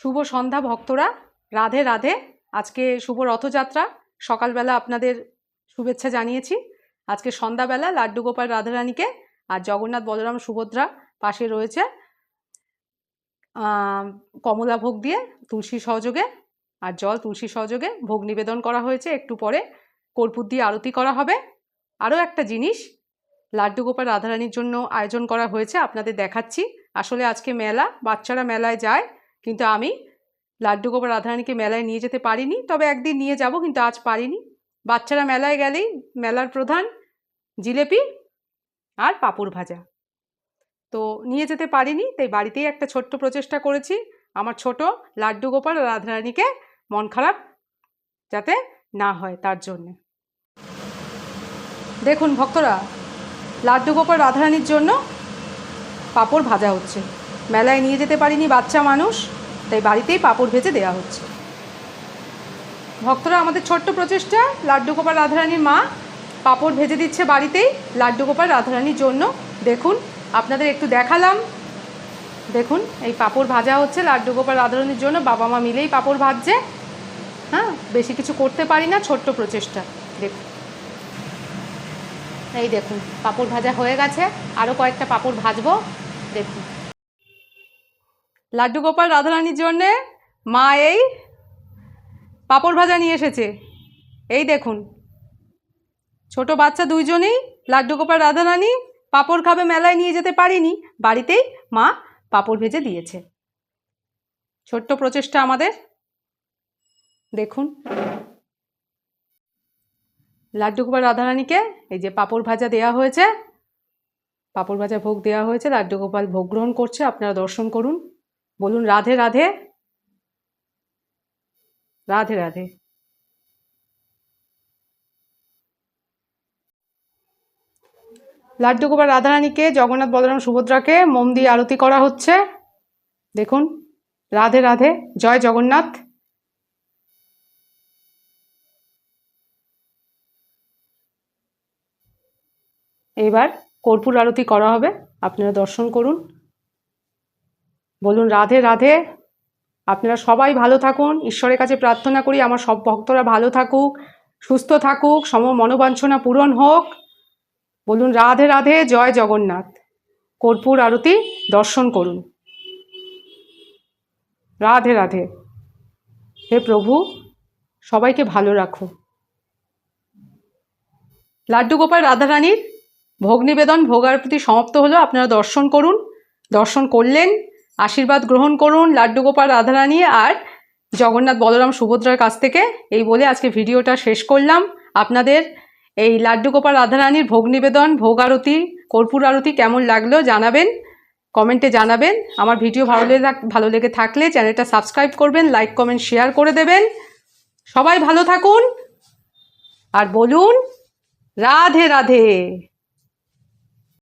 শুভ সন্ধ্যা ভক্তরা, রাধে রাধে। আজকে শুভ রথযাত্রা। সকালবেলা আপনাদের শুভেচ্ছা জানিয়েছি। আজকে সন্ধ্যাবেলা লাড্ডু গোপাল রাধারানীকে আর জগন্নাথ বলরাম সুভদ্রা পাশে রয়েছে কমলা ভোগ দিয়ে তুলসী সহযোগে আর জল তুলসী সহযোগে ভোগ নিবেদন করা হয়েছে। একটু পরে কর্পূর দিয়ে আরতি করা হবে। আরও একটা জিনিস লাড্ডু গোপাল রাধারানীর জন্য আয়োজন করা হয়েছে, আপনাদের দেখাচ্ছি। আসলে আজকে মেলা, বাচ্চারা মেলায় যায়, কিন্তু আমি লাড্ডু গোপাল রাধারানীকে মেলায় নিয়ে যেতে পারিনি। তবে একদিন নিয়ে যাব, কিন্তু আজ পারিনি। বাচ্চারা মেলায় গেলেই মেলার প্রধান জিলেপি আর পাঁপড় ভাজা, তো নিয়ে যেতে পারিনি। তাই বাড়িতেই একটা ছোট্ট প্রচেষ্টা করেছি আমার ছোট লাড্ডু গোপাল রাধারানীকে মন খারাপ যাতে না হয় তার জন্যে। দেখুন ভক্তরা, লাড্ডু গোপাল রাধারানীর জন্য পাঁপড় ভাজা হচ্ছে। মেলায় নিয়ে যেতে পারিনি, বাচ্চা মানুষ, তাই বাড়িতেই পাঁপড় ভেজে দেওয়া হচ্ছে। ভক্তরা, আমাদের ছোট্ট প্রচেষ্টা, লাড্ডু গোপাল রাধারানীর মা পাঁপড় ভেজে দিচ্ছে বাড়িতেই লাড্ডু গোপাল রাধারানীর জন্য। দেখুন, আপনাদের একটু দেখালাম। দেখুন, এই পাঁপড় ভাজা হচ্ছে লাড্ডু গোপাল রাধারানীর জন্য। বাবা মা মিলেই পাঁপড় ভাজছে। হ্যাঁ, বেশি কিছু করতে পারি না, ছোট্ট প্রচেষ্টা। দেখুন, এই দেখুন পাঁপড় ভাজা হয়ে গেছে, আরও কয়েকটা পাঁপড় ভাজবো। দেখুন, লাড্ডু গোপাল রাধারানীর জন্যে মা এই পাঁপড় ভাজা নিয়ে এসেছে। এই দেখুন, ছোট বাচ্চা দুইজনেই লাড্ডু গোপাল রাধারানী পাঁপড় খাবে, মেলায় নিয়ে যেতে পারিনি, বাড়িতেই মা পাঁপড় ভেজে দিয়েছে। ছোট্ট প্রচেষ্টা আমাদের। দেখুন, লাড্ডু গোপাল রাধারানীকে এই যে পাঁপড় ভাজা দেওয়া হয়েছে, পাঁপড় ভাজা ভোগ দেওয়া হয়েছে। লাড্ডু গোপাল ভোগ গ্রহণ করছে, আপনারা দর্শন করুন। বলুন রাধে রাধে, রাধে রাধে। লাড্ডু গোপাল রাধারানীকে, জগন্নাথ বলরাম সুভদ্রাকে মোম দিয়ে আরতি করা হচ্ছে। দেখুন, রাধে রাধে, জয় জগন্নাথ। এবার কর্পূর আরতি করা হবে, আপনারা দর্শন করুন। বলুন রাধে রাধে। আপনারা সবাই ভালো থাকুন, ঈশ্বরের কাছে প্রার্থনা করি আমার সব ভক্তরা ভালো থাকুক, সুস্থ থাকুক, সম মনোবাঞ্ছনা পূরণ হোক। বলুন রাধে রাধে, জয় জগন্নাথ। কর্পূর আরতি দর্শন করুন। রাধে রাধে। হে প্রভু, সবাইকে ভালো রাখো। লাড্ডু গোপাল রাধারানীর ভোগ নিবেদন, ভোগ আরতি সমাপ্ত হলো। আপনারা দর্শন করুন, দর্শন করলেন, আশীর্বাদ গ্রহণ করুন লাড্ডু গোপাল রাধারানী আর জগন্নাথ বলরাম সুভদ্রার কাছ থেকে। এই বলে আজকে ভিডিওটা শেষ করলাম। আপনাদের এই লাড্ডু গোপাল রাধারানীর ভোগ নিবেদন, ভোগ আরতি, কর্পূর আরতি কেমন লাগলো জানাবেন, কমেন্টে জানাবেন। আমার ভিডিও ভালো লেগে থাকলে চ্যানেলটা সাবস্ক্রাইব করবেন, লাইক কমেন্ট শেয়ার করে দেবেন। সবাই ভালো থাকুন আর বলুন রাধে রাধে।